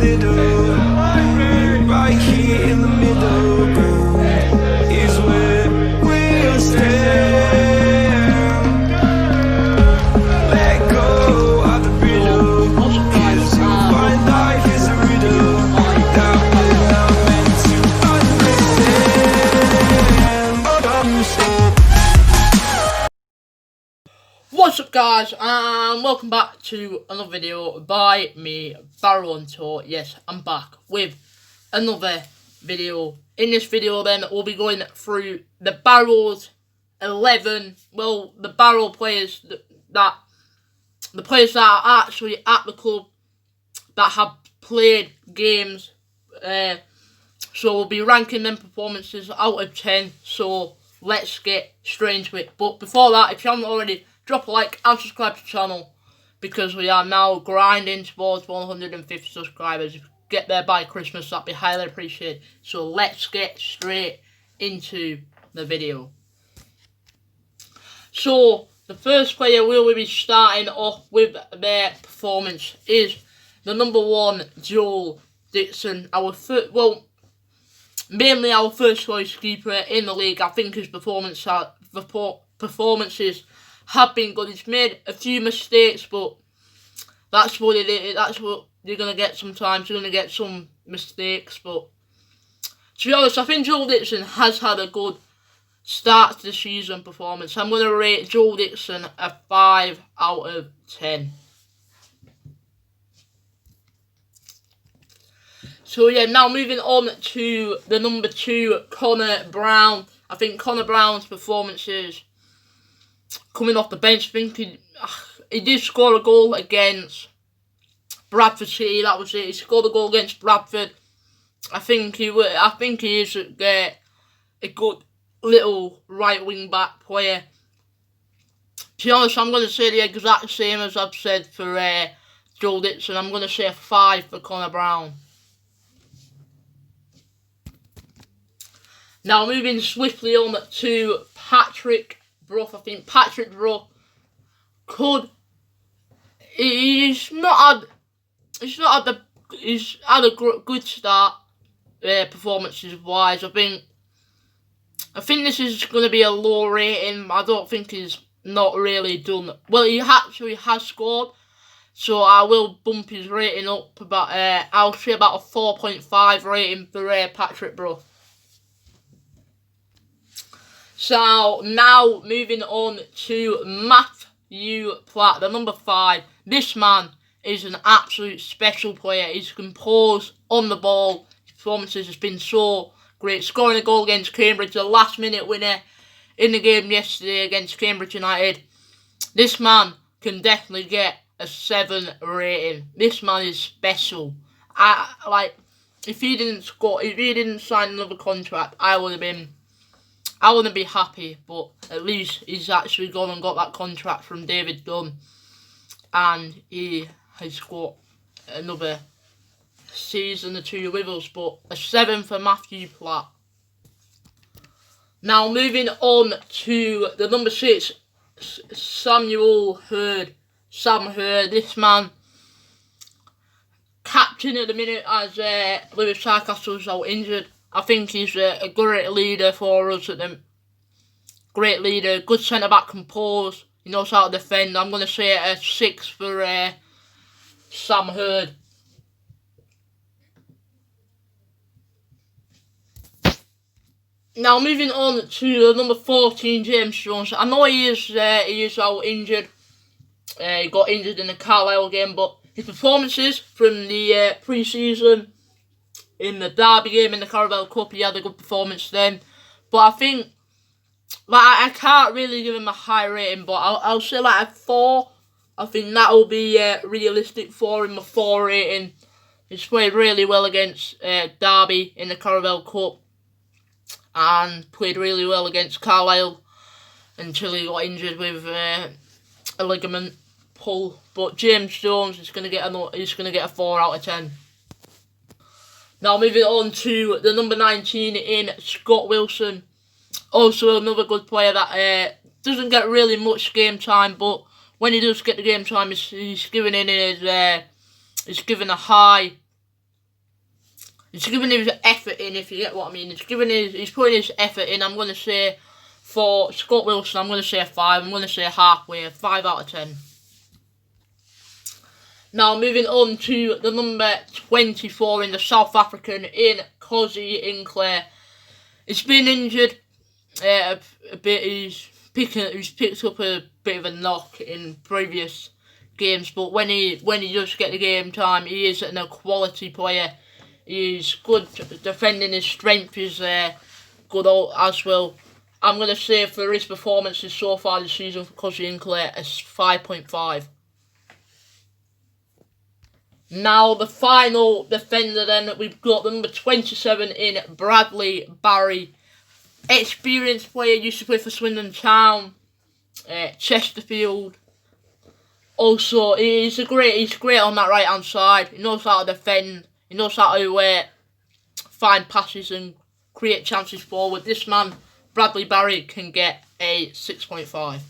little. Right here in the middle, gold is where we'll stand. Let go of the riddle, 'cause you'll find life is a riddle that we're not meant to understand. What's up, guys, and welcome back to another video by me, Barrow on tour. Yes, I'm back with another video. In this video then, we'll be going through the Barrow's 11, well, the Barrow players that are actually at the club that have played games. So we'll be ranking them performances out of 10, so let's get straight into it. But before that, if you haven't already, drop a like and subscribe to the channel, because we are now grinding towards 150 subscribers. If we get there by Christmas, that'd be highly appreciated. So let's get straight into the video. So the first player we will be starting off with their performance is the number 1, Joel Dixon. Mainly our first choice keeper in the league. I think his performances have been good. He's made a few mistakes, but that's what it is. That's what you're going to get sometimes. You're going to get some mistakes, but to be honest, I think Joel Dixon has had a good start to the season performance. I'm going to rate Joel Dixon a 5 out of 10. So yeah, now moving on to the number 2, Connor Brown. I think Connor Brown's performances coming off the bench, I think he did score a goal against Bradford City. That was it. He scored a goal against Bradford. I think he is a good little right wing back player. To be honest, I'm going to say the exact same as I've said for Joel Dixon. I'm going to say a 5 for Connor Brown. Now moving swiftly on to Patrick Brough. I think Patrick Brough he's had a good start performances wise. I think this is going to be a low rating. I don't think he's not really done well. He actually has scored, so I will bump his rating up about I'll say about a 4.5 rating for Patrick Brough. So now moving on to Matthew Platt, the number 5. This man is an absolute special player. He's composed on the ball. His performances has been so great. Scoring a goal against Cambridge, the last minute winner in the game yesterday against Cambridge United. This man can definitely get a 7 rating. This man is special. If he didn't sign another contract, I wouldn't be happy, but at least he's actually gone and got that contract from David Dunn, and he has got another season or 2 with us, but a 7 for Matthew Platt. Now moving on to the number 6, Sam Hurd. This man, captain at the minute as Lewis Sarcastle's out injured. I think he's a great leader for us. Great leader, good centre-back, composed. He knows how to defend. I'm going to say a 6 for Sam Hurd. Now moving on to number 14, James Jones. I know he is out injured. He got injured in the Carlisle game, but his performances from the pre-season in the Derby game in the Carabao Cup, he had a good performance then. But I think, I can't really give him a high rating, but I'll say a 4. I think that'll be realistic for him, a 4 rating. He's played really well against Derby in the Carabao Cup, and played really well against Carlisle until he got injured with a ligament pull. But James Jones is going to get a 4 out of 10. Now moving on to the number 19 in Scott Wilson. Also another good player that doesn't get really much game time, but when he does get the game time, he's given a high He's giving his effort in, if you get what I mean. He's putting his effort in. I'm going to say, for Scott Wilson, I'm going to say a 5. I'm going to say halfway, 5 out of 10. Now, moving on to the number 24 in the South African, in Cozy Inkler. He's been injured a bit. He's picked up a bit of a knock in previous games, but when he does get the game time, he is a quality player. He's good defending. His strength is good as well. I'm going to say for his performances so far this season for Cozy Inkler, a 5.5. Now, the final defender then, we've got the number 27 in Bradley Barrow. Experienced player, used to play for Swindon Town, Chesterfield. Also, he's great on that right hand side. He knows how to defend. He knows how to find passes and create chances forward. This man, Bradley Barrow, can get a 6.5.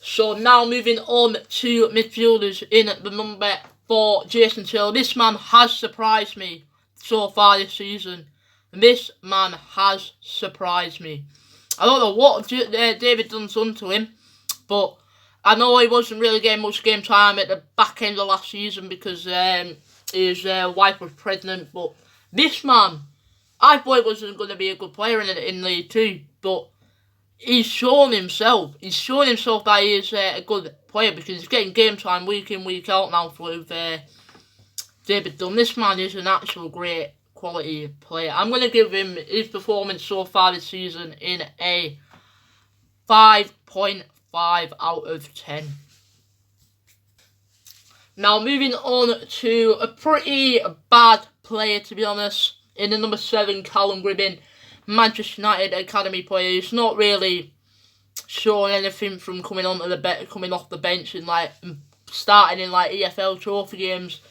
So now moving on to midfielders in the number 4, Jason Taylor. This man has surprised me so far this season. This man has surprised me. I don't know what David Dunn's done to him, but I know he wasn't really getting much game time at the back end of last season because his wife was pregnant. But this man, I thought he wasn't going to be a good player in League 2, but he's shown himself. He's shown himself that he is a good player because he's getting game time week in, week out now with David Dunn. This man is an actual great quality player. I'm going to give him his performance so far this season in a 5.5 out of 10. Now moving on to a pretty bad player, to be honest, in the number 7, Callum Gribbin. Manchester United academy player. He's not really showing anything from coming off the bench and starting in EFL trophy games.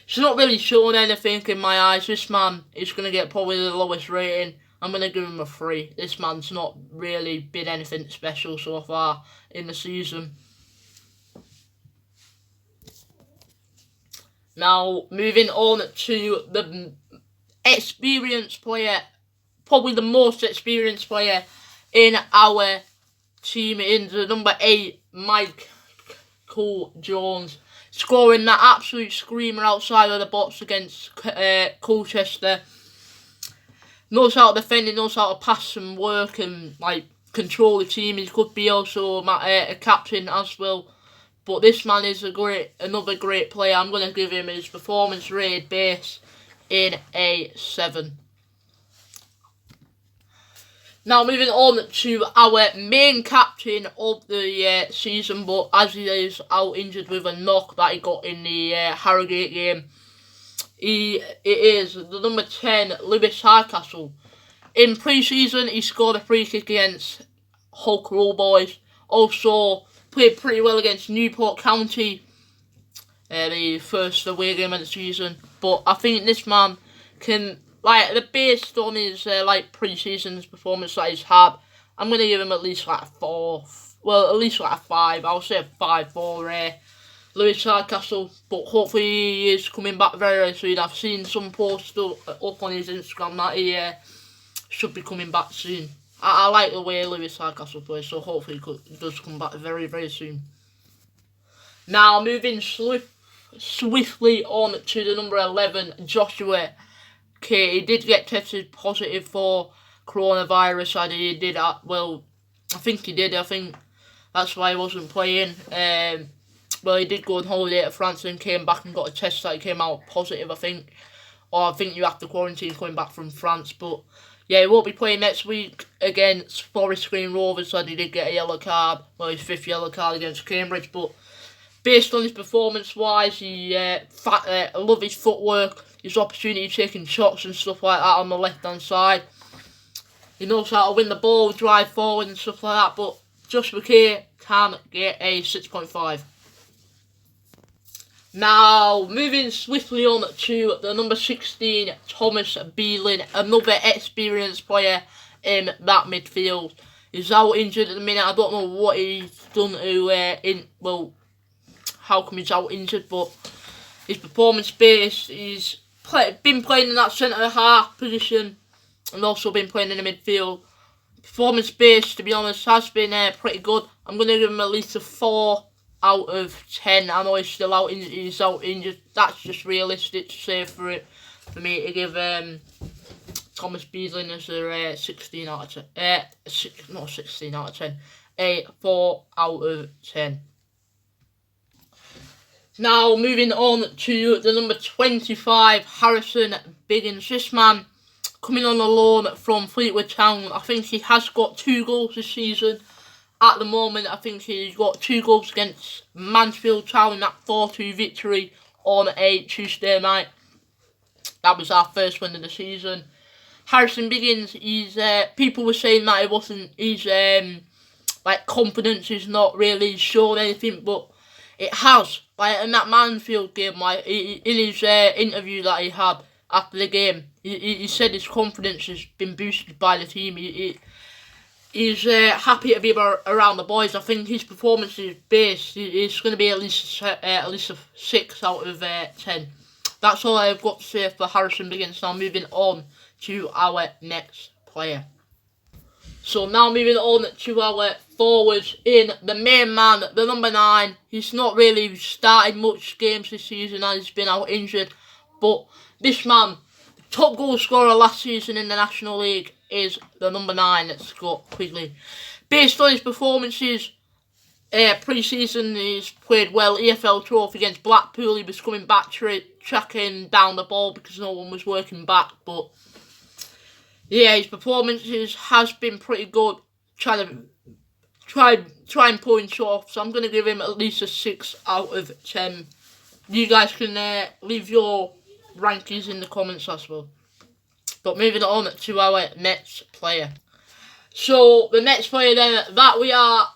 He's not really showing anything in my eyes. This man is going to get probably the lowest rating. I'm going to give him a 3. This man's not really been anything special so far in the season. Now moving on to the experienced player, probably the most experienced player in our team, in the number 8, Michael Jones, scoring that absolute screamer outside of the box against Colchester. Knows how to defend, he knows how to pass and work and control the team. He could be also a captain as well. But this man is another great player. I'm going to give him his performance rated base in a 7. Now moving on to our main captain of the season, but as he is out injured with a knock that he got in the Harrogate game, it is the number 10, Lewis Hardcastle. In pre-season, he scored a free kick against Hull Crow Boys. Also played pretty well against Newport County, the first away game of the season. But I think this man can, based on his pre-season's performance that he's had, I'm going to give him at least a 4. Well, at least a 5. I'll say a 5 for Lewis Hardcastle. But hopefully he is coming back very, very soon. I've seen some posts up on his Instagram that he should be coming back soon. I like the way Lewis Hardcastle plays, so hopefully he does come back very, very soon. Now moving swiftly on to the number 11, Joshua K. He did get tested positive for coronavirus, and he did I think he did. I think that's why he wasn't playing. He did go on holiday to France and came back and got a test that came out positive, I think. Or I think you have to quarantine coming back from France. But yeah, he won't be playing next week against Forest Green Rovers, and he did get a yellow card. Well, his 5th yellow card against Cambridge. But based on his performance-wise, I love his footwork, his opportunity taking shots and stuff like that on the left-hand side. He knows how to win the ball, drive forward and stuff like that, but Joshua K can get a 6.5. Now, moving swiftly on to the number 16, Thomas Beelin, another experienced player in that midfield. He's out injured at the minute. I don't know what he's done to how come he's out injured, but his performance base is been playing in that centre half position and also been playing in the midfield. Performance based, to be honest, has been pretty good. I'm going to give him at least a 4 out of 10. I know he's still out. He's out injured. That's just realistic to say for me to give Thomas Beasley as a 16 out of 10. Not 16 out of 10. A 4 out of 10. Now moving on to the number 25, Harrison Biggins. This man coming on a loan from Fleetwood Town. I think he has got 2 goals this season. At the moment, I think he's got 2 goals against Mansfield Town in that 4-2 victory on a Tuesday night. That was our first win of the season. Harrison Biggins, he's people were saying that his like confidence is not really showing anything, but it has. Like in that Mansfield game, like in his interview that he had after the game, he said his confidence has been boosted by the team. He's happy to be around the boys. I think his performance is based. It's going to be at least a 6 out of 10. That's all I've got to say for Harrison Biggins. Now moving on to our next player. So now moving on to our forwards in the main man, the number 9. He's not really started much games this season as he's been out injured. But this man, the top goal scorer last season in the National League, is the number 9, Scott Quigley. Based on his performances, pre-season he's played well. EFL trophy against Blackpool. He was coming back tracking down the ball because no one was working back. But yeah, his performances has been pretty good. Try and point off. So I'm going to give him at least a 6 out of 10. You guys can leave your rankings in the comments as well. But moving on to our next player. So the next player then that we are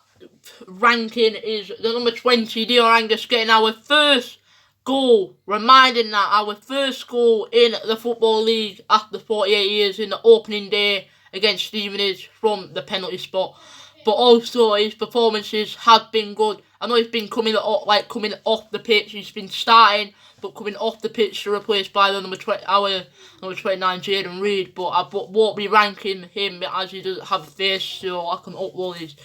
ranking is the number 20, Dior Angus, getting our first goal. Reminding that our first goal in the Football League after 48 years in the opening day against Stevenage from the penalty spot. But also his performances have been good. I know he's been coming off the pitch. He's been starting, but coming off the pitch to replace by the number 29, Jaden Reed. But I won't be ranking him as he doesn't have a face, so I can upload his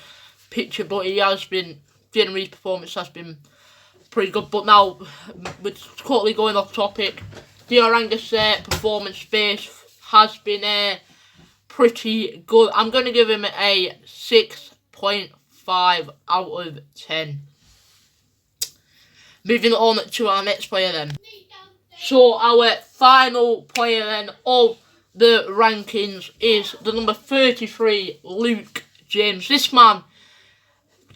picture. But Jaden Reed's performance has been pretty good. But now, we're totally going off topic. Dior Angus' performance base has been pretty good. I'm going to give him a 6.5 out of 10. Moving on to our next player then. So our final player then of the rankings is the number 33, Luke James. This man,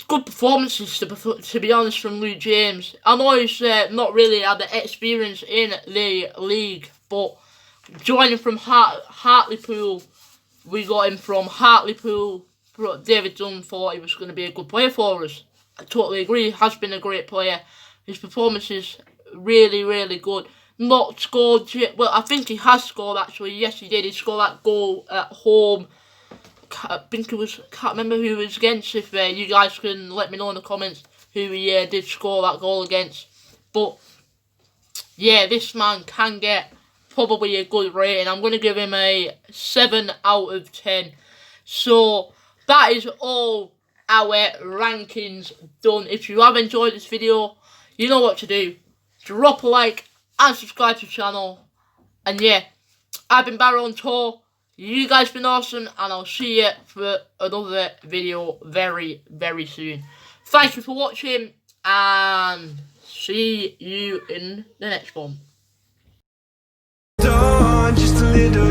good performances to be honest from Luke James. I know he's not really had the experience in the league, but joining from Hartlepool, we got him from Hartlepool. David Dunn thought he was going to be a good player for us. I totally agree. He has been a great player. His performance is really, really good. Not scored yet. Well, I think he has scored actually. Yes, he did. He scored that goal at home. I think it was. Can't remember who it was against. If you guys can let me know in the comments who he did score that goal against. But yeah, this man can get probably a good rating. I'm going to give him a 7 out of 10. So that is all our rankings done. If you have enjoyed this video, you know what to do. Drop a like and subscribe to the channel. And yeah, I've been Barrow on tour. You guys been awesome, and I'll see you for another video very, very soon. Thank you for watching, and see you in the next one. Just a little